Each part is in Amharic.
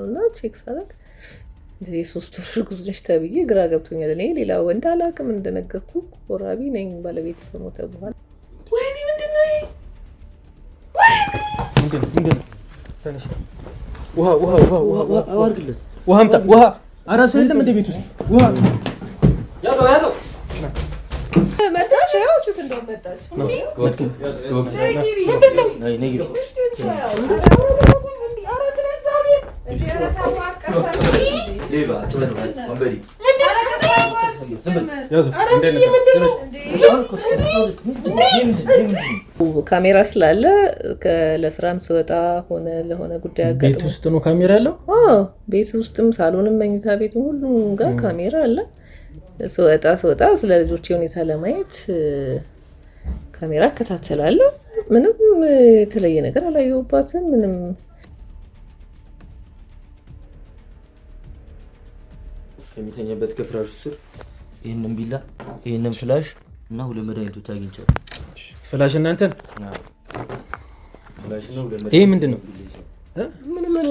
እና ቼክ ሳደርግ እንደዚህ 3 ወር እርጉዝ ነሽ ተብዬ ግራ ገብቶኛል። እኔ ሌላ ወንድ አላውቅም እንደነገርኩ ወራቢ ነኝ ባለቤት ከሞተ በኋላ። ወይኔ ምንድነው ይሄ? ምንድነው? ተነሽ ውሃ አድርግለት። ውሃ አምጣ ውሃ። ኧረ ሰው የለም እንደ ቤት ውስጥ ውሃ ያዘው መጣች። ያውቹት እንደው መጣች። ካሜራ ስላለ ለስራም ስወጣ ሆነ ለሆነ ጉዳይ አጋጥሞ ቤት ውስጥ ነው ካሜራ ያለው። ቤት ውስጥም ሳሎንም መኝታ ቤትም ሁሉም ጋር ካሜራ አለ። ስወጣ ስለ ልጆቼ ሁኔታ ለማየት ካሜራ እከታተላለሁ። ምንም የተለየ ነገር አላየሁባትም። ምንም ከሚተኛበት ከፍራሹ ስር ይሄንን ቢላ ይሄንን ፍላሽ እና ሁለት መድኃኒቶች አግኝቻለሁ። ፍላሽ እናንተን ፍላሽ ነው። ይሄ ምንድነው?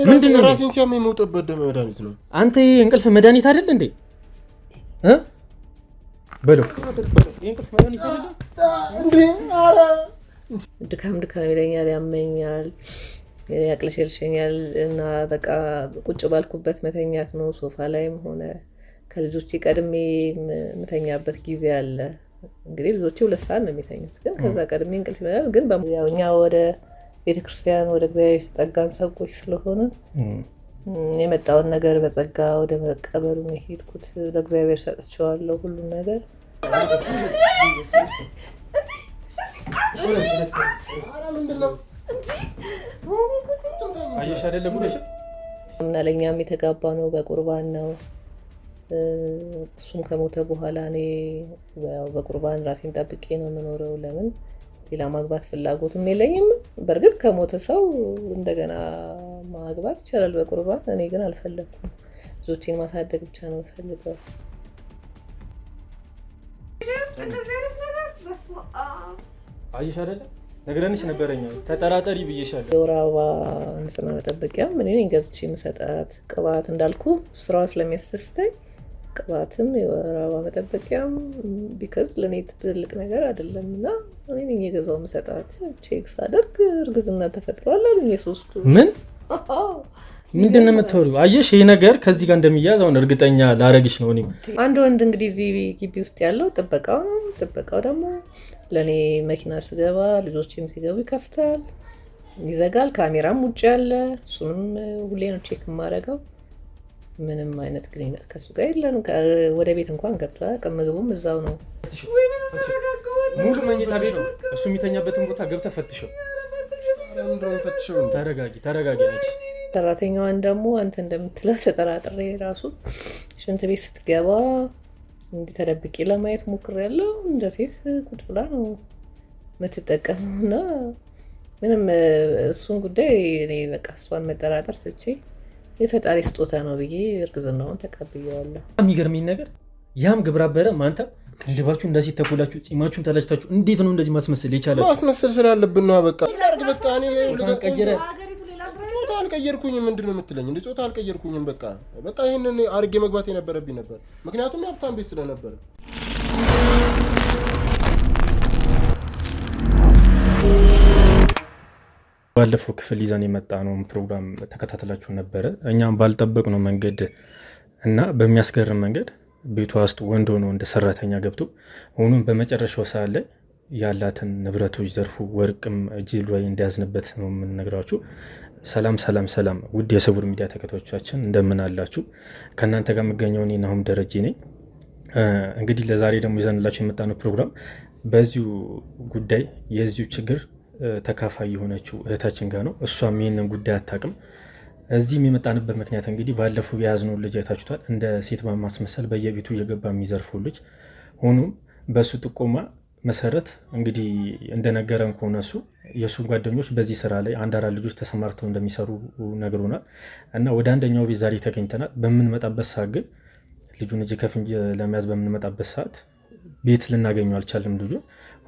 ምንድነው? ራሴን ሲያመኝ የምውጥበት መድኃኒት ነው። አንተ ይሄ እንቅልፍ መድኃኒት አይደል እንዴ? በለው ይሄ እንቅልፍ መድኃኒት አይደል እንዴ? ኧረ ድካም ይለኛል፣ ያመኛል፣ ያቅለሸልሸኛል እና በቃ ቁጭ ባልኩበት መተኛት ነው። ሶፋ ላይም ሆነ ከልጆቼ ቀድሜ ምተኛበት ጊዜ አለ። እንግዲህ ልጆቼ 2 ሰዓት ነው የሚተኙት፣ ግን ከዛ ቀድሜ እንቅልፍ ይመጣል። ግን እኛ ወደ ቤተክርስቲያን ወደ እግዚአብሔር የተጠጋን ሰዎች ስለሆነ የመጣውን ነገር በጸጋ ወደ መቀበሉ ነው የሄድኩት። ለእግዚአብሔር ሰጥቼዋለሁ ሁሉን ነገር። አየሽ አይደለም ጉልሽ እና ለኛም የተጋባ ነው በቁርባን ነው። እሱም ከሞተ በኋላ እኔ ያው በቁርባን ራሴን ጠብቄ ነው የምኖረው። ለምን ሌላ ማግባት ፍላጎትም የለኝም። በእርግጥ ከሞተ ሰው እንደገና ማግባት ይቻላል በቁርባን። እኔ ግን አልፈለኩም። ልጆቼን ማሳደግ ብቻ ነው የምፈልገው። አየሽ አይደለም ነገርንሽ ነበረኛ ተጠራጠሪ ብዬሻለሁ። የወር አበባ ንጽህና መጠበቂያ እኔ ነኝ ገዝቼ የምሰጣት። ቅባት እንዳልኩ ስራዋ ስለሚያስደስተኝ ቅባትም የወር አበባ መጠበቂያም ቢከዝ ለእኔ ትልቅ ነገር አይደለም እና እኔ ነኝ የገዛው የምሰጣት። ቼክ ሳደርግ እርግዝና ተፈጥሯል አሉኝ። የሶስቱ ምንድን ነው የምትወሪው? አየሽ ይሄ ነገር ከዚህ ጋር እንደሚያዝ አሁን እርግጠኛ ላረግሽ ነው። እኔ አንድ ወንድ እንግዲህ እዚህ ግቢ ውስጥ ያለው ጥበቃው ነው። ጥበቃው ደግሞ ለእኔ መኪና ስገባ ልጆችም ሲገቡ ይከፍታል፣ ይዘጋል። ካሜራም ውጭ ያለ እሱንም ሁሌ ነው ቼክ የማደርገው። ምንም አይነት ግንኙነት ከሱ ጋር የለንም። ወደ ቤት እንኳን ገብቶ አያውቅም። ምግቡም እዛው ነው። ሙሉ መኝታ ቤቱ እሱ የሚተኛበትን ቦታ ገብተህ ፈትሸው። ተረጋጊ። ሰራተኛዋን ደግሞ አንተ እንደምትለው ተጠራጥሬ ራሱ ሽንት ቤት ስትገባ እንዲህ ተደብቄ ለማየት ሞክሬያለሁ። እንደ ሴት ቁጭ ብላ ነው የምትጠቀመው እና ምንም እሱን ጉዳይ እኔ በቃ እሷን መጠራጠር ትቼ የፈጣሪ ስጦታ ነው ብዬ እርግዝናውን ተቀብዬዋለሁ። የሚገርመኝ ነገር ያም ግብረ አበረም አንተ ቅንድባችሁ እንደዚህ ተኮላችሁ ጺማችሁን ተላጭታችሁ እንዴት ነው እንደዚህ ማስመሰል የቻላችሁ? ማስመሰል ስላለብን ነው። በቃ በቃ እኔ ጾታ አልቀየርኩኝም። ምንድን ነው የምትለኝ? እንደ ጾታ አልቀየርኩኝም። በቃ ይሄንን አርጌ መግባት የነበረብኝ ነበር፣ ምክንያቱም የሀብታም ቤት ስለነበረ። ባለፈው ክፍል ይዘን የመጣ ነው ፕሮግራም ተከታተላችሁ ነበረ። እኛም ባልጠበቅነው መንገድ እና በሚያስገርም መንገድ ቤቷ ውስጥ ወንድ ሆኖ እንደ ሰራተኛ ገብቶ ሆኖም በመጨረሻው ሰዓት ላይ ያላትን ንብረቶች ዘርፉ ወርቅም እጅል ወይ እንዲያዝንበት ነው የምንነግራችሁ። ሰላም ውድ የሰቡር ሚዲያ ተከታዮቻችን እንደምን አላችሁ? ከእናንተ ጋር የምገኘው እኔ ናሁም ደረጀ ነኝ። እንግዲህ ለዛሬ ደግሞ ይዘንላችሁ የመጣነው ፕሮግራም በዚሁ ጉዳይ የዚሁ ችግር ተካፋይ የሆነችው እህታችን ጋር ነው። እሷም ይህንን ጉዳይ አታውቅም። እዚህም የመጣንበት ምክንያት እንግዲህ ባለፈው የያዝነው ልጅ አይታችሁታል። እንደ ሴት በማስመሰል በየቤቱ እየገባ የሚዘርፈው ልጅ ሆኖም በእሱ ጥቆማ መሰረት እንግዲህ እንደነገረን ከሆነ እሱ የእሱ ጓደኞች በዚህ ስራ ላይ 1-4 ልጆች ተሰማርተው እንደሚሰሩ ነግሮናል እና ወደ አንደኛው ቤት ዛሬ ተገኝተናል። በምንመጣበት ሰዓት ግን ልጁን እጅ ከፍንጅ ለመያዝ በምንመጣበት ሰዓት ቤት ልናገኘው አልቻለም ልጁ።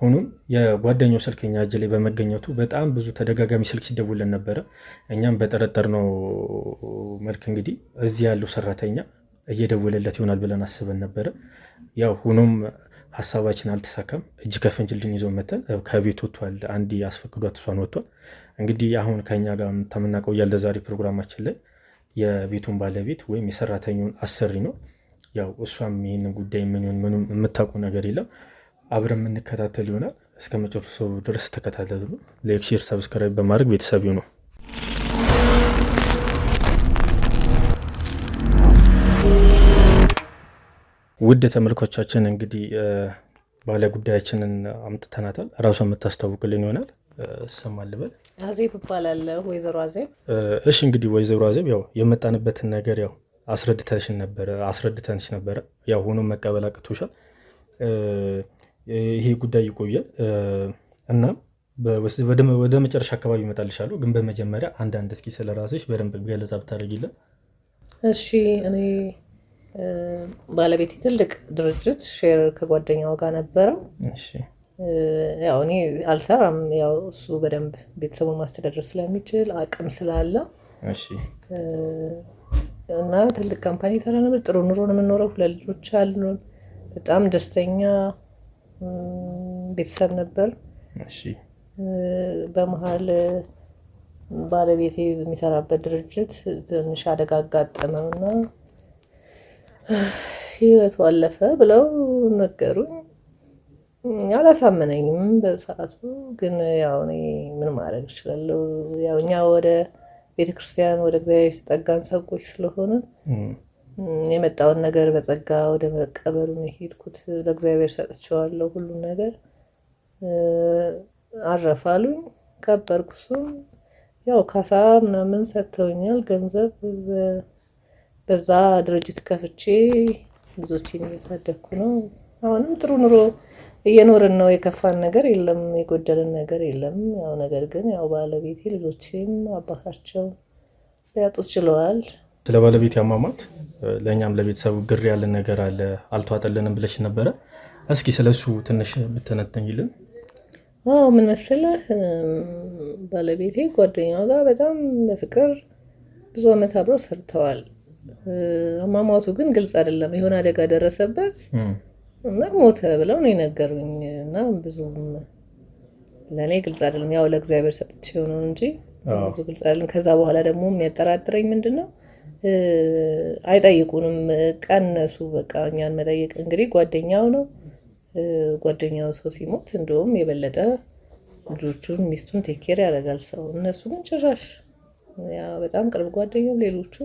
ሆኖም የጓደኛው ስልክ እኛ እጅ ላይ በመገኘቱ በጣም ብዙ ተደጋጋሚ ስልክ ሲደውልን ነበረ። እኛም በጠረጠርነው መልክ እንግዲህ እዚህ ያለው ሰራተኛ እየደወለለት ይሆናል ብለን አስበን ነበረ። ያው ሆኖም ሀሳባችን አልተሳካም። እጅ ከፍንጅ ልጅን ይዞ መተን ከቤት ወጥቷል። አንድ አስፈቅዷት እሷን ወጥቷል። እንግዲህ አሁን ከኛ ጋር የምናውቀው ያለ ዛሬ ፕሮግራማችን ላይ የቤቱን ባለቤት ወይም የሰራተኛውን አሰሪ ነው። ያው እሷም ይህንን ጉዳይ ምንም የምታውቁ ነገር የለም። አብረን የምንከታተል ይሆናል። እስከ መጨረሻው ድረስ ተከታተሉ። ላይክ፣ ሼር፣ ሰብስክራይብ በማድረግ ቤተሰብ ነው። ውድ ተመልካቾቻችን እንግዲህ ባለ ጉዳያችንን አምጥተናታል። ራሷን የምታስታውቅልን ይሆናል። ሰማል ልበል። አዜብ እባላለሁ። ወይዘሮ አዜብ። እሺ እንግዲህ ወይዘሮ አዜብ ያው የመጣንበትን ነገር ያው አስረድተንሽ ነበረ። ያው ሆኖ መቀበል አቅቶሻል። ይሄ ጉዳይ ይቆያል እና ወደ መጨረሻ አካባቢ ይመጣልሻለሁ። ግን በመጀመሪያ አንዳንድ እስኪ ስለ ራስሽ በደንብ ገለጻ ብታደርጊልን። እሺ እኔ ባለቤቴ ትልቅ ድርጅት ሼር ከጓደኛው ጋር ነበረው። ያው እኔ አልሰራም። ያው እሱ በደንብ ቤተሰቡን ማስተዳደር ስለሚችል አቅም ስላለው እና ትልቅ ካምፓኒ ሰራ ነበር። ጥሩ ኑሮ ነው የምንኖረው። 2 ልጆች አሉን። በጣም ደስተኛ ቤተሰብ ነበር። በመሀል ባለቤቴ የሚሰራበት ድርጅት ትንሽ አደጋ አጋጠመውና ህይወቱ አለፈ ብለው ነገሩኝ። አላሳመነኝም በሰዓቱ። ግን ያው እኔ ምን ማድረግ እችላለሁ? ያው እኛ ወደ ቤተክርስቲያን ወደ እግዚአብሔር የተጠጋን ሰዎች ስለሆነ የመጣውን ነገር በጸጋ ወደ መቀበሉ ነው የሄድኩት። ለእግዚአብሔር ሰጥቼዋለሁ ሁሉን ነገር። አረፋሉኝ፣ ቀበርኩ። እሱም ያው ካሳ ምናምን ሰጥተውኛል ገንዘብ። በዛ ድርጅት ከፍቼ ልጆችን እያሳደግኩ ነው። አሁንም ጥሩ ኑሮ እየኖርን ነው። የከፋን ነገር የለም፣ የጎደልን ነገር የለም። ያው ነገር ግን ያው ባለቤቴ ልጆችም አባታቸው ሊያጡ ችለዋል። ስለ ባለቤት ያማማት ለእኛም ለቤተሰቡ ግር ያለን ነገር አለ፣ አልተዋጠልንም ብለሽ ነበረ። እስኪ ስለሱ ትንሽ ብትነተኝልን። ምን መሰለህ፣ ባለቤቴ ጓደኛዋ ጋር በጣም በፍቅር ብዙ ዓመት አብረው ሰርተዋል። አሟሟቱ ግን ግልጽ አይደለም። የሆነ አደጋ ደረሰበት እና ሞተ ብለው ነው የነገሩኝ። እና ብዙም ለእኔ ግልጽ አይደለም። ያው ለእግዚአብሔር ሰጥቼው ነው እንጂ ብዙ ግልጽ አይደለም። ከዛ በኋላ ደግሞ የሚያጠራጥረኝ ምንድን ነው፣ አይጠይቁንም፣ ቀነሱ። በቃ እኛን መጠየቅ እንግዲህ ጓደኛው ነው። ጓደኛው ሰው ሲሞት እንደውም የበለጠ ልጆቹን ሚስቱን ቴኬር ያደርጋል ሰው። እነሱ ግን ጭራሽ በጣም ቅርብ ጓደኛው ሌሎቹ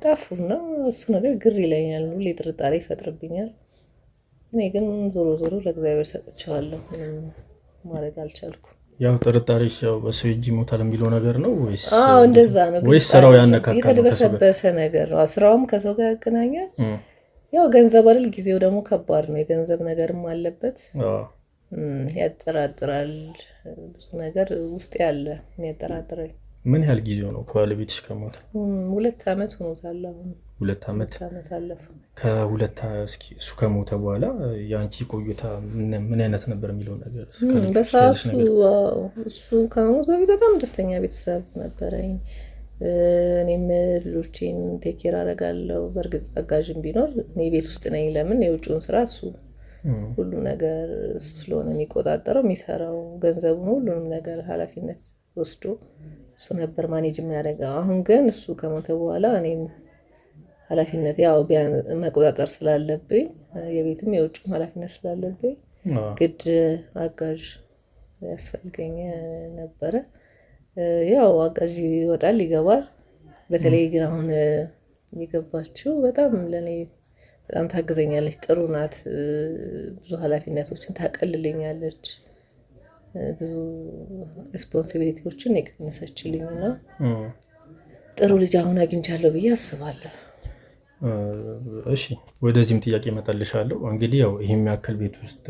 ጠፉና እሱ ነገር ግር ይለኛል፣ ሁሌ ጥርጣሬ ይፈጥርብኛል። እኔ ግን ዞሮ ዞሮ ለእግዚአብሔር ሰጥቼዋለሁ። ምንም ማድረግ አልቻልኩም። ያው ጥርጣሬሽ ያው በሰው እጅ ይሞታል የሚለው ነገር ነው ወይስ? እንደዛ ነው። ወይስ ስራው ያነካካል? የተደበሰበሰ ነገር ነው። ስራውም ከሰው ጋር ያገናኛል። ያው ገንዘብ አይደል? ጊዜው ደግሞ ከባድ ነው። የገንዘብ ነገርም አለበት። ያጠራጥራል። ብዙ ነገር ውስጥ ያለ የሚያጠራጥረኝ። ምን ያህል ጊዜው ነው ከባለቤትሽ ከሞተ? 2 ዓመት ሆኖታል። አሁን 2 ዓመት አለፈው። እስኪ እሱ ከሞተ በኋላ የአንቺ ቆይታ ምን አይነት ነበር የሚለው ነገር? በሰዓቱ እሱ ከሞተ በፊት በጣም ደስተኛ ቤተሰብ ነበረኝ። እኔም ልጆቼን ቴኬር አደርጋለሁ። በእርግጥ አጋዥም ቢኖር እኔ ቤት ውስጥ ነኝ። ለምን የውጭውን ስራ እሱ ሁሉ ነገር እሱ ስለሆነ የሚቆጣጠረው የሚሰራው፣ ገንዘቡን ሁሉንም ነገር ኃላፊነት ወስዶ እሱ ነበር ማኔጅ የሚያደርገው። አሁን ግን እሱ ከሞተ በኋላ እኔም ኃላፊነት ያው መቆጣጠር ስላለብኝ የቤትም የውጭም ኃላፊነት ስላለብኝ ግድ አጋዥ ያስፈልገኝ ነበረ። ያው አጋዥ ይወጣል ይገባል። በተለይ ግን አሁን የገባችው በጣም ለእኔ በጣም ታግዘኛለች። ጥሩ ናት። ብዙ ኃላፊነቶችን ታቀልልኛለች። ብዙ ሬስፖንሲቢሊቲዎችን የቀነሰችልኝ እና ጥሩ ልጅ አሁን አግኝቻለሁ ብዬ አስባለሁ። እሺ ወደዚህም ጥያቄ እመጣልሻለሁ። እንግዲህ ያው ይህም ያክል ቤት ውስጥ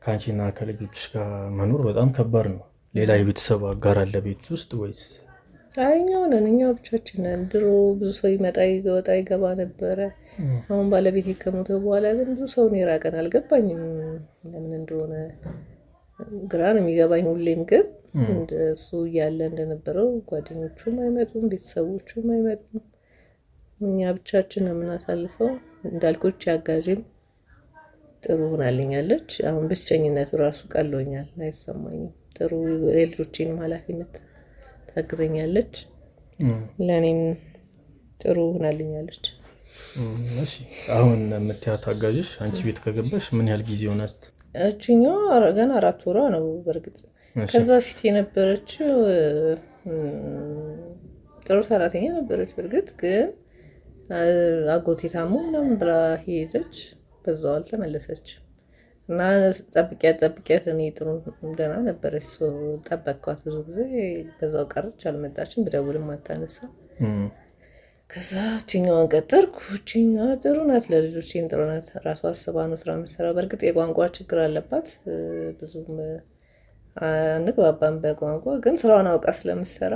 ከአንቺና ከልጆች ጋር መኖር በጣም ከባድ ነው። ሌላ የቤተሰብ አጋር አለ ቤት ውስጥ ወይስ እኛው ነን፣ እኛው ብቻችን ነን። ድሮ ብዙ ሰው ይመጣ ይወጣ ይገባ ነበረ። አሁን ባለቤቴ ከሞተ በኋላ ግን ብዙ ሰው ነው የራቀን። አልገባኝም ለምን እንደሆነ ግራ ነው የሚገባኝ ሁሌም። ግን እሱ እያለ እንደነበረው ጓደኞቹም አይመጡም፣ ቤተሰቦቹም አይመጡም። እኛ ብቻችን ነው የምናሳልፈው። እንዳልኩት አጋዥም ጥሩ ሆናልኛለች። አሁን ብቸኝነቱ ራሱ ቀሎኛል፣ አይሰማኝም። ጥሩ የልጆቼንም ኃላፊነት ታግዘኛለች፣ ለእኔም ጥሩ ሆናልኛለች። እሺ አሁን የምትያት አጋዥሽ አንቺ ቤት ከገባሽ ምን ያህል ጊዜ ሆናት? እችኛዋ ገና 4 ወሯ ነው። በእርግጥ ከዛ ፊት የነበረችው ጥሩ ሰራተኛ ነበረች። በእርግጥ ግን አጎቴ ታሞ ምናምን ብላ ሄደች፣ በዛው አልተመለሰች እና ጠብቂያት እኔ ጥሩ ደህና ነበረች። ጠበቅኳት ብዙ ጊዜ፣ በዛው ቀረች፣ አልመጣችም። ብደውልም አታነሳ። ከዛ እችኛዋን ቀጠርኩ። እችኛዋ ጥሩ ናት፣ ለልጆቼም ጥሩ ናት። ራሷ አስባ ነው ስራ የምትሰራው። በእርግጥ የቋንቋ ችግር አለባት፣ ብዙም አንግባባም በቋንቋ ግን ስራዋን አውቃ ስለምትሰራ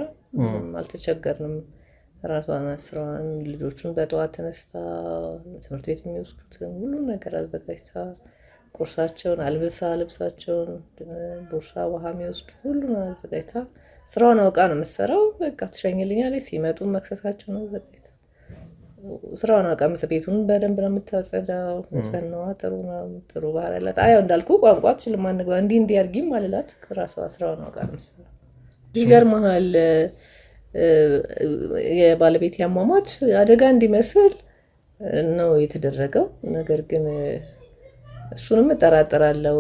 አልተቸገርንም። ራሷን ስራዋን፣ ልጆቹን በጠዋት ተነስታ ትምህርት ቤት የሚወስዱትን ሁሉን ነገር አዘጋጅታ፣ ቁርሳቸውን አልብሳ፣ ልብሳቸውን፣ ቦርሳ፣ ውሃ የሚወስዱት ሁሉን አዘጋጅታ ስራዋን አውቃ ነው የምትሰራው። በቃ ትሸኝልኛለች። ሲመጡ መክሰሳቸውን አዘጋጅታ ስራዋን አውቃ ቤቱን በደንብ ነው የምታጸዳው። ንጽህናዋ ጥሩ ነው፣ ጥሩ ባህሪ አላት። አያው እንዳልኩ ቋንቋ ትችልም፣ አንግባ እንዲህ አድርጊም አልላት። ራሷ ስራዋን አውቃ ነው የምትሰራው። ይገርምሃል የባለቤት ያሟሟት አደጋ እንዲመስል ነው የተደረገው። ነገር ግን እሱንም እጠራጠራለሁ፣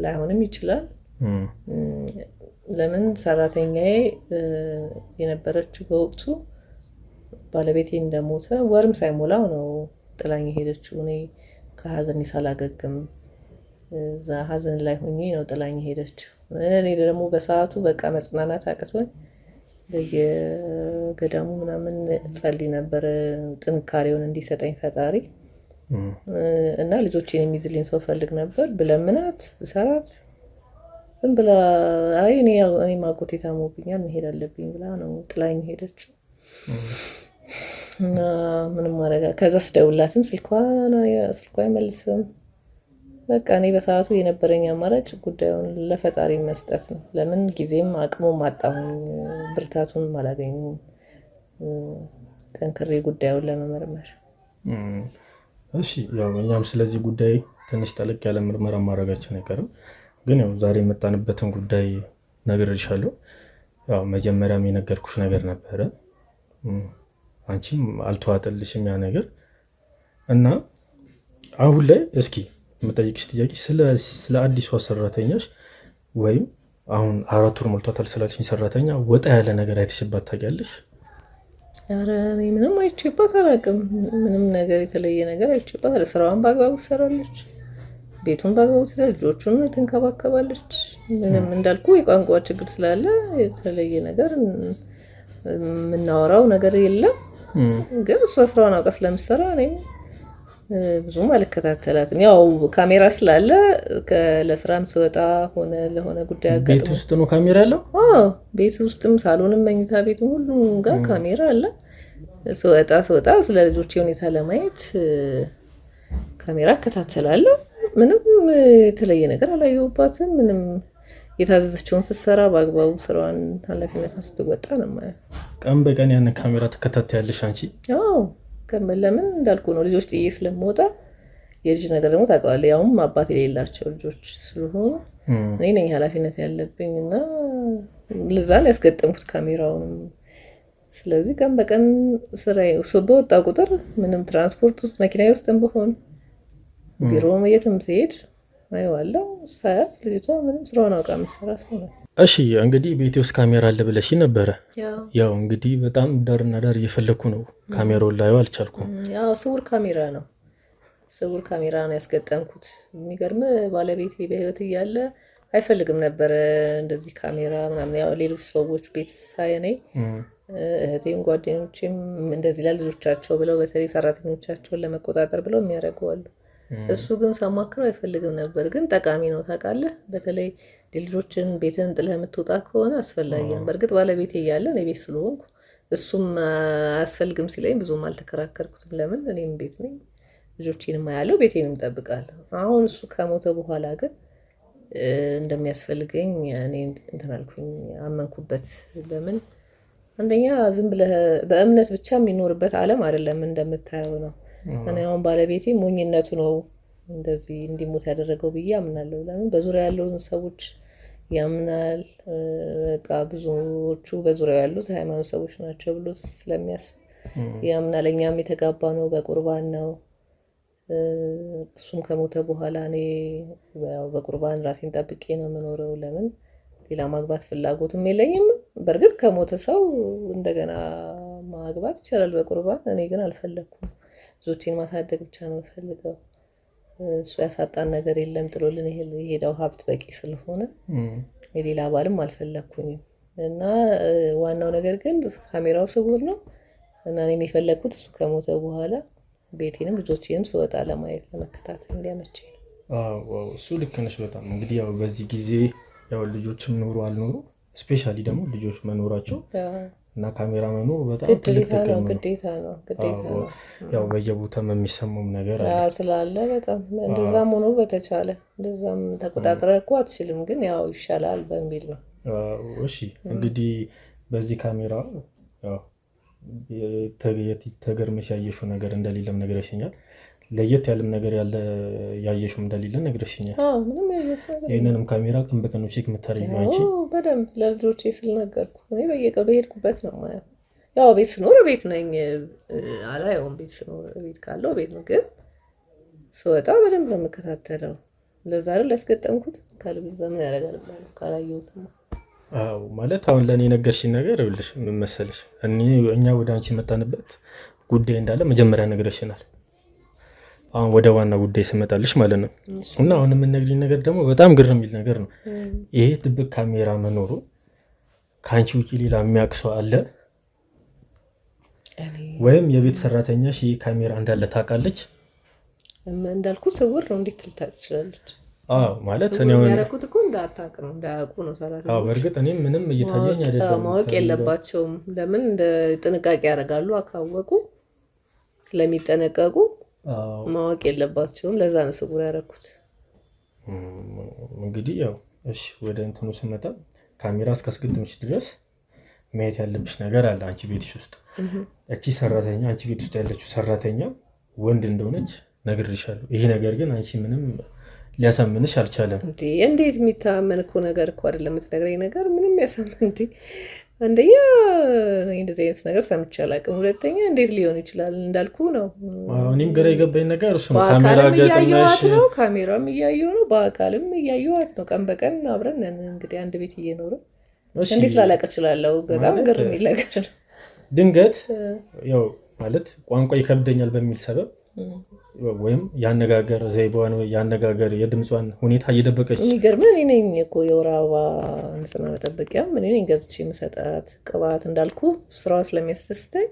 ላይሆንም ይችላል። ለምን ሰራተኛዬ የነበረችው በወቅቱ ባለቤቴ እንደሞተ ወርም ሳይሞላው ነው ጥላኝ ሄደችው። እኔ ከሀዘን ሳላገግም እዛ ሀዘን ላይ ሆኜ ነው ጥላኝ ሄደችው። እኔ ደግሞ በሰዓቱ በቃ መጽናናት አቅቶኝ በየገዳሙ ምናምን ጸልይ ነበር፣ ጥንካሬውን እንዲሰጠኝ ፈጣሪ እና ልጆቼን የሚይዝልኝ ሰው ፈልግ ነበር። ብለምናት ብሰራት ዝም ብላ አይ እኔ ማጎቴ ታሞብኛል መሄድ አለብኝ ብላ ነው ጥላኝ ሄደችው። እና ምንም ማረጋ ከዛ ስደውላትም ስልኳ አይመልስም። በቃ እኔ በሰዓቱ የነበረኝ አማራጭ ጉዳዩን ለፈጣሪ መስጠት ነው። ለምን ጊዜም አቅሙም አጣሁኝ፣ ብርታቱን አላገኘሁም ጠንክሬ ጉዳዩን ለመመርመር። እሺ ያው እኛም ስለዚህ ጉዳይ ትንሽ ጠለቅ ያለ ምርመራ ማድረጋችን አይቀርም። ግን ያው ዛሬ የመጣንበትን ጉዳይ ነግሬሻለሁ። ያው መጀመሪያም የነገርኩሽ ነገር ነበረ፣ አንቺም አልተዋጠልሽም ያ ነገር እና አሁን ላይ እስኪ የምጠይቅሽ ጥያቄ ስለ አዲሷ ሰራተኛሽ ወይም አሁን 4 ወር ሞልቷታል ስላልሽኝ ሰራተኛ ወጣ ያለ ነገር አይተሽባት ታውቂያለሽ? ኧረ እኔ ምንም አይቼባት አላውቅም። ምንም ነገር የተለየ ነገር አይቼባት አለ። ስራዋን በአግባቡ ትሰራለች፣ ቤቱን በአግባቡ ትይዛለች፣ ልጆቹን ትንከባከባለች። ምንም እንዳልኩ የቋንቋ ችግር ስላለ የተለየ ነገር የምናወራው ነገር የለም። ግን እሷ ስራዋን አውቃ ስለምትሰራ እኔም ብዙም አልከታተላትም። ያው ካሜራ ስላለ ለስራም ስወጣ ሆነ ለሆነ ጉዳይ አጋጥሞ ቤት ውስጥ ነው ካሜራ ያለው? ቤት ውስጥም ሳሎንም መኝታ ቤትም ሁሉም ጋር ካሜራ አለ። ስወጣ ስለ ልጆቼ ሁኔታ ለማየት ካሜራ እከታተላለሁ። ምንም የተለየ ነገር አላየሁባትም። ምንም የታዘዘችውን ስትሰራ በአግባቡ ስራዋን ኃላፊነቷን ስትወጣ ነው ማለት። ቀን በቀን ያን ካሜራ ትከታተያለሽ አንቺ? ለምን እንዳልኩ ነው ልጆች ጥዬ ስለምወጣ የልጅ ነገር ደግሞ ታውቀዋለህ። ያውም አባት የሌላቸው ልጆች ስለሆኑ እኔ ነኝ ኃላፊነት ያለብኝ እና ለዛ ነው ያስገጠምኩት ካሜራውንም። ስለዚህ ቀን በቀን ስራዬ በወጣ ቁጥር ምንም ትራንስፖርት ውስጥ መኪና ውስጥም ብሆን ቢሮም የትም ስሄድ አይዋለሁ ሳያት ልጅቷ ምንም ስራውን አውቃ የምትሰራ ሰው ናት። እሺ እንግዲህ ቤቴ ውስጥ ካሜራ አለ ብለሽ ነበረ። ያው እንግዲህ በጣም ዳርና ዳር እየፈለኩ ነው፣ ካሜራውን ላየው አልቻልኩም። ያው ስውር ካሜራ ነው ያስገጠምኩት። የሚገርም ባለቤቴ በህይወት እያለ አይፈልግም ነበረ እንደዚህ ካሜራ ምናምን። ያው ሌሎች ሰዎች ቤት ሳይኔ እህቴም ጓደኞቼም እንደዚህ ለልጆቻቸው ብለው በተለይ ሰራተኞቻቸውን ለመቆጣጠር ብለው የሚያደርጉ አሉ። እሱ ግን ሳማክረው አይፈልግም ነበር። ግን ጠቃሚ ነው ታውቃለህ። በተለይ ልጆችን ቤትን ጥለህ የምትወጣ ከሆነ አስፈላጊ ነው። በእርግጥ ባለቤቴ እያለ እኔ ቤት ስለሆንኩ እሱም አያስፈልግም ሲለኝ ብዙም አልተከራከርኩትም። ለምን እኔም ቤት ነኝ፣ ልጆቼንም አያለው፣ ቤቴንም እጠብቃለሁ። አሁን እሱ ከሞተ በኋላ ግን እንደሚያስፈልገኝ እኔ እንትን አልኩኝ፣ አመንኩበት። ለምን አንደኛ ዝም ብለህ በእምነት ብቻ የሚኖርበት ዓለም አይደለም እንደምታየው ነው። እኔ አሁን ባለቤቴ ሞኝነቱ ነው እንደዚህ እንዲሞት ያደረገው ብዬ አምናለሁ። ለምን በዙሪያ ያለውን ሰዎች ያምናል። በቃ ብዙዎቹ በዙሪያው ያሉት ሃይማኖት ሰዎች ናቸው ብሎ ስለሚያስብ ያምናል። እኛም የተጋባ ነው በቁርባን ነው። እሱም ከሞተ በኋላ እኔ በቁርባን ራሴን ጠብቄ ነው የምኖረው። ለምን ሌላ ማግባት ፍላጎትም የለኝም። በእርግጥ ከሞተ ሰው እንደገና ማግባት ይቻላል በቁርባን። እኔ ግን አልፈለግኩም። ልጆቼን ማሳደግ ብቻ ነው የምፈልገው። እሱ ያሳጣን ነገር የለም። ጥሎልን የሄደው ሀብት በቂ ስለሆነ የሌላ ባልም አልፈለግኩኝም። እና ዋናው ነገር ግን ካሜራው ስውር ነው እና እኔ የፈለግኩት እሱ ከሞተ በኋላ ቤቴንም ልጆቼንም ስወጣ ለማየት ለመከታተል እንዲያመቸኝ ነው። እሱ ልክ ነሽ በጣም። እንግዲህ ያው በዚህ ጊዜ ያው ልጆችም ኖሩ አልኖሩ ስፔሻሊ ደግሞ ልጆች መኖራቸው እና ካሜራ መኖሩ በጣም ግዴታ ነው። ያው በየቦታም የሚሰማው ነገር ስላለ በጣም እንደዛም ሆኖ በተቻለ እንደዛም ተቆጣጥረ እኮ አትችልም፣ ግን ያው ይሻላል በሚል ነው። እሺ እንግዲህ በዚህ ካሜራ ያው ተገርመሽ ያየሽው ነገር እንደሌለም ነግረሽኛል። ለየት ያለም ነገር ያየሽው እንደሌለ ነግረሽኛል። ምንም ያየሁት ነገር ይህንንም ካሜራ ቀን በቀን ቼክ የምታደርጊው አንቺ? በደንብ ለልጆቼ ስለነገርኩ እኔ በየቀኑ በሄድኩበት ነው የማየው። ያው ቤት ስኖር ቤት ነኝ አላየውም። ቤት ስኖር ቤት ካለው ቤት ነው፣ ግን ስወጣ በደንብ ነው የምከታተለው። ለዛ አይደል ያስገጠምኩት። ካልብዛ ምን ያደርጋል ብላለሁ ካላየሁትም። ማለት አሁን ለእኔ ነገርሽኝ ነገር ይኸውልሽ ምን መሰለሽ፣ እኛ ወደ አንቺ የመጣንበት ጉዳይ እንዳለ መጀመሪያ ነግረሽናል። አሁን ወደ ዋና ጉዳይ ስመጣልሽ ማለት ነው። እና አሁን የምንነግሪኝ ነገር ደግሞ በጣም ግር የሚል ነገር ነው። ይሄ ድብቅ ካሜራ መኖሩ ከአንቺ ውጭ ሌላ የሚያውቅ ሰው አለ ወይም የቤት ሰራተኛሽ ይሄ ካሜራ እንዳለ ታውቃለች? እንዳልኩ ስውር ነው። እንዴት ልታውቅ ትችላለች? ማለት እኔ ያደረኩት እኮ እንዳታውቅ ነው፣ እንዳያውቁ ነው ሰራተኞች። በእርግጥ እኔም ምንም እየታየኝ አይደለም። ማወቅ የለባቸውም። ለምን እንደ ጥንቃቄ ያደርጋሉ። አካወቁ ስለሚጠነቀቁ ማወቅ የለባቸውም። ለዛ ነው ስውር ያደረኩት። እንግዲህ ያው እሺ፣ ወደ እንትኑ ስመጣ ካሜራ እስካስገጥምሽ ድረስ ማየት ያለብሽ ነገር አለ። አንቺ ቤትሽ ውስጥ እቺ ሰራተኛ አንቺ ቤት ውስጥ ያለችው ሰራተኛ ወንድ እንደሆነች ነግሬሻለሁ። ይሄ ነገር ግን አንቺ ምንም ሊያሳምንሽ አልቻለም። እንዴት የሚታመን እኮ ነገር እኮ አይደለም የምትነግረኝ ነገር። ምንም ያሳምን እንዴ? አንደኛ እንደዚህ አይነት ነገር ሰምቼ አላውቅም። ሁለተኛ እንዴት ሊሆን ይችላል? እንዳልኩ ነው። እኔም ግራ የገባኝ ነገር እሱ ነው። ካሜራ ገጥመሽ ነው፣ ካሜራም እያየሁ ነው፣ በአካልም እያየኋት ነው። ቀን በቀን አብረን እንግዲህ አንድ ቤት እየኖርን እንዴት ላላቅ እችላለሁ? በጣም ግር የሚል ነገር ነው። ድንገት ያው ማለት ቋንቋ ይከብደኛል በሚል ሰበብ ወይም ያነጋገር ዘይቤዋን ወይ ያነጋገር የድምጿን ሁኔታ እየደበቀች የሚገርምህ እኔ ነኝ እኮ የወር አበባ ንጽህና መጠበቂያም እኔ ነኝ ገዝቼ የምሰጣት። ቅባት እንዳልኩ ስራዋ ስለሚያስደስተኝ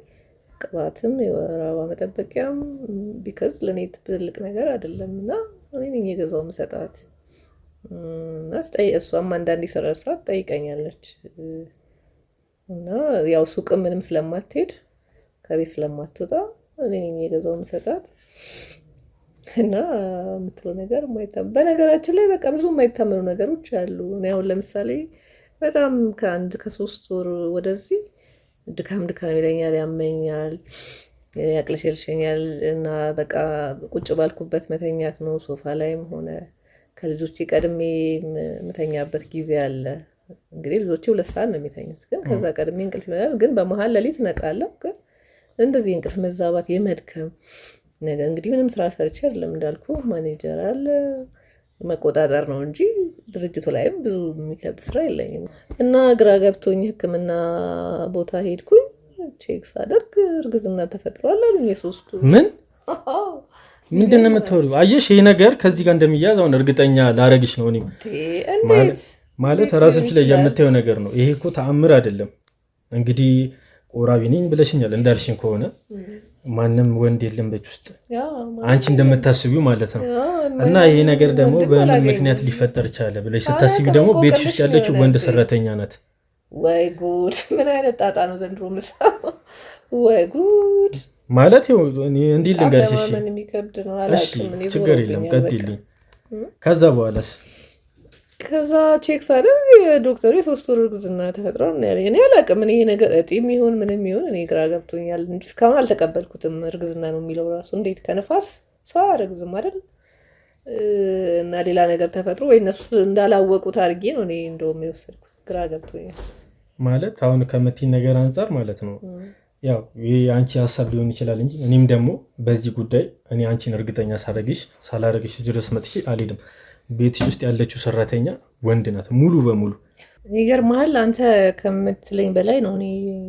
ቅባትም የወር አበባ መጠበቂያም ቢከዝ ለእኔ ትልቅ ነገር አይደለም እና እኔ ነኝ የገዛው የምሰጣት። እና እሷም አንዳንዴ ስረሳ ትጠይቀኛለች። እና ያው ሱቅም ምንም ስለማትሄድ ከቤት ስለማትወጣ እኔ ነኝ የገዛው የምሰጣት። እና የምትለው ነገር በነገራችን ላይ በቃ ብዙ የማይታመኑ ነገሮች አሉ። እኔ አሁን ለምሳሌ በጣም ከ3 ወር ወደዚህ ድካም ይለኛል፣ ያመኛል፣ ያቅለሸልሸኛል እና በቃ ቁጭ ባልኩበት መተኛት ነው። ሶፋ ላይም ሆነ ከልጆቼ ቀድሜ የምተኛበት ጊዜ አለ። እንግዲህ ልጆቼ 2 ሰዓት ነው የሚተኙት፣ ግን ከዛ ቀድሜ እንቅልፍ ይመጣል። ግን በመሀል ሌሊት እነቃለሁ። ግን እንደዚህ እንቅልፍ መዛባት የመድከም ነገር እንግዲህ ምንም ስራ ሰርቼ አይደለም እንዳልኩ ማኔጀር አለ መቆጣጠር ነው እንጂ ድርጅቱ ላይም ብዙ የሚከብድ ስራ የለኝም። እና ግራ ገብቶኝ ሕክምና ቦታ ሄድኩኝ። ቼክ ሳደርግ እርግዝና ተፈጥሯል አሉኝ። የሶስቱ ምንድን ነው የምትወሪው? አየሽ ይሄ ነገር ከዚህ ጋር እንደሚያዝ አሁን እርግጠኛ ላረግሽ ነው። እኔም ማለት ራስሽ ላይ የምታየው ነገር ነው። ይሄ እኮ ተአምር አይደለም። እንግዲህ ቆራቢ ነኝ ብለሽኛል እንዳልሽኝ ከሆነ ማንም ወንድ የለም ቤት ውስጥ አንቺ እንደምታስቢው ማለት ነው። እና ይሄ ነገር ደግሞ በምን ምክንያት ሊፈጠር ቻለ ብለሽ ስታስቢ ደግሞ ቤት ውስጥ ያለችው ወንድ ሰራተኛ ናት። ወይ ጉድ! ምን አይነት ጣጣ ነው ዘንድሮ ምሳ! ወይ ጉድ! ማለት እንዲህ ልንገርሽ። እሺ ችግር የለም ቀጥይልኝ። ከዛ በኋላስ ከዛ ቼክ ሳደርግ የዶክተሩ የ3 ወር እርግዝና ተፈጥሮ ያለኝ። እኔ አላውቅም ይሄ ነገር እጢም ይሁን ምንም ይሁን እኔ ግራ ገብቶኛል እንጂ እስካሁን አልተቀበልኩትም። እርግዝና ነው የሚለው ራሱ እንዴት ከነፋስ ሰው አያረግዝም አይደል? እና ሌላ ነገር ተፈጥሮ ወይ እነሱ እንዳላወቁት አድርጌ ነው እኔ እንደውም የወሰድኩት። ግራ ገብቶኛል ማለት አሁን ከምትይ ነገር አንጻር ማለት ነው። ያው ይሄ አንቺ ሀሳብ ሊሆን ይችላል እንጂ እኔም ደግሞ በዚህ ጉዳይ እኔ አንቺን እርግጠኛ ሳላረግሽ ድረስ መጥቼ አልሄድም። ቤትሽ ውስጥ ያለችው ሰራተኛ ወንድ ናት ሙሉ በሙሉ። ይገርምሃል፣ አንተ ከምትለኝ በላይ ነው እኔ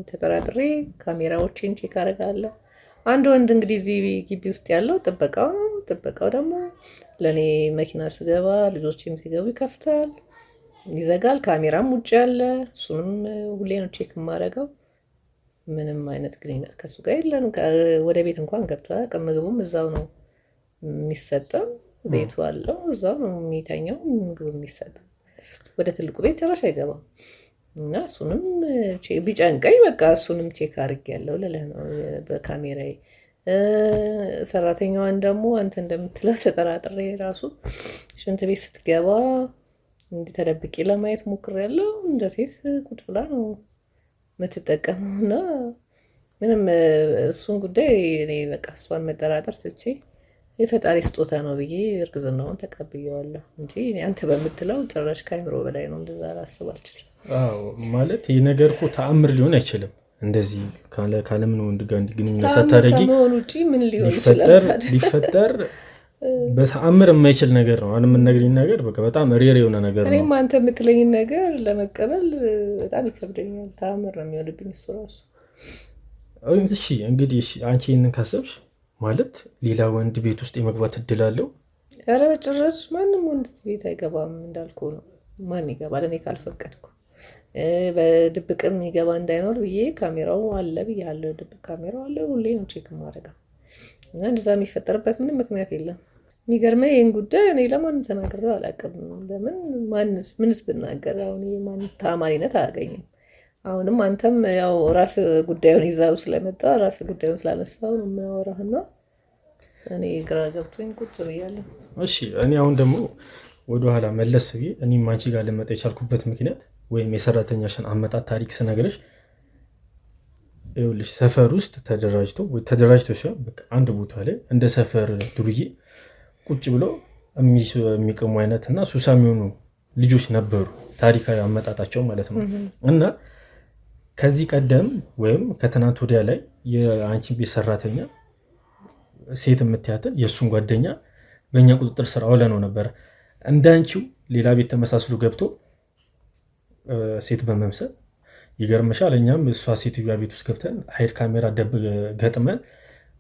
ተጠራጥሬ ካሜራዎችን ቼክ አደርጋለሁ። አንድ ወንድ እንግዲህ እዚህ ግቢ ውስጥ ያለው ጥበቃው ነው። ጥበቃው ደግሞ ለእኔ መኪና ስገባ ልጆችም ሲገቡ ይከፍታል፣ ይዘጋል። ካሜራም ውጭ ያለ እሱንም ሁሌ ነው ቼክ የማደርገው። ምንም አይነት ግንኙነት ከሱ ጋር የለን። ወደ ቤት እንኳን ገብቶ አያውቅም። ምግቡም እዛው ነው የሚሰጠው። ቤቱ አለው እዛው ነው የሚተኛው፣ ምግብ የሚሰጠው። ወደ ትልቁ ቤት ጭራሽ አይገባም። እና እሱንም ቢጨንቀኝ በቃ እሱንም ቼክ አድርጌያለሁ ልልህ ነው በካሜራዬ። ሰራተኛዋን ደግሞ አንተ እንደምትለው ተጠራጥሬ ራሱ ሽንት ቤት ስትገባ እንዲህ ተደብቄ ለማየት ሞክሬያለሁ። እንደ ሴት ቁጭ ብላ ነው የምትጠቀመው። እና ምንም እሱን ጉዳይ እኔ በቃ እሷን መጠራጠር ትቼ የፈጣሪ ስጦታ ነው ብዬ እርግዝናውን ተቀብየዋለሁ እንጂ አንተ በምትለው ጭራሽ ከአይምሮ በላይ ነው። እንደዛ ላስብ አልችልም። ማለት ይህ ነገር እኮ ተአምር ሊሆን አይችልም። እንደዚህ ካለምን ወንድ ጋር ግንኙነት ሳታደርጊ ምን ሊሆን ይችላል? ሊፈጠር በተአምር የማይችል ነገር ነው። አሁን የምነግርኝ ነገር በቃ በጣም ሬር የሆነ ነገር ነው። እኔም አንተ የምትለኝን ነገር ለመቀበል በጣም ይከብደኛል። ተአምር ነው የሚሆንብኝ እሱ ራሱ። እሺ እንግዲህ አንቺ ይህንን ካሰብሽ ማለት ሌላ ወንድ ቤት ውስጥ የመግባት እድል አለው? ኧረ በጭራሽ ማንም ወንድ ቤት አይገባም። እንዳልኩህ ነው። ማን ይገባል እኔ ካልፈቀድኩ? በድብቅም ይገባ እንዳይኖር ብዬ ካሜራው አለ ብያለሁ። ድብቅ ካሜራው አለ፣ ሁሌ ነው ቼክ ማድረገው እና እንደዛ የሚፈጠርበት ምንም ምክንያት የለም። የሚገርመኝ ይህን ጉዳይ እኔ ለማንም ተናግሬው አላውቅም። ለምን ምንስ ብናገር አሁን ማን ተአማኒነት አያገኝም። አሁንም አንተም ያው ራስ ጉዳዩን ይዛው ስለመጣ ራስ ጉዳዩን ስላነሳው ነው የሚያወራህና እኔ ግራ ገብቶኝ ቁጭ ብያለሁ። እሺ እኔ አሁን ደግሞ ወደኋላ መለስ ብዬ እኔም አንቺ ጋር ልመጣ የቻልኩበት ምክንያት ወይም የሰራተኛሽን አመጣጥ ታሪክ ስነግርሽ ይኸውልሽ ሰፈር ውስጥ ተደራጅቶ ሲሆን በቃ አንድ ቦታ ላይ እንደ ሰፈር ዱርዬ ቁጭ ብሎ የሚቀሙ አይነት እና ሱሳ የሚሆኑ ልጆች ነበሩ። ታሪካዊ አመጣጣቸው ማለት ነው። እና ከዚህ ቀደም ወይም ከትናንት ወዲያ ላይ የአንቺን ቤት ሰራተኛ ሴት የምትያትን የእሱን ጓደኛ በእኛ ቁጥጥር ስር አውለ ነው ነበረ። እንዳንቺው ሌላ ቤት ተመሳስሎ ገብቶ ሴት በመምሰል ይገርምሻል። እኛም እሷ ሴትዮዋ ቤት ውስጥ ገብተን ሀይድ ካሜራ ገጥመን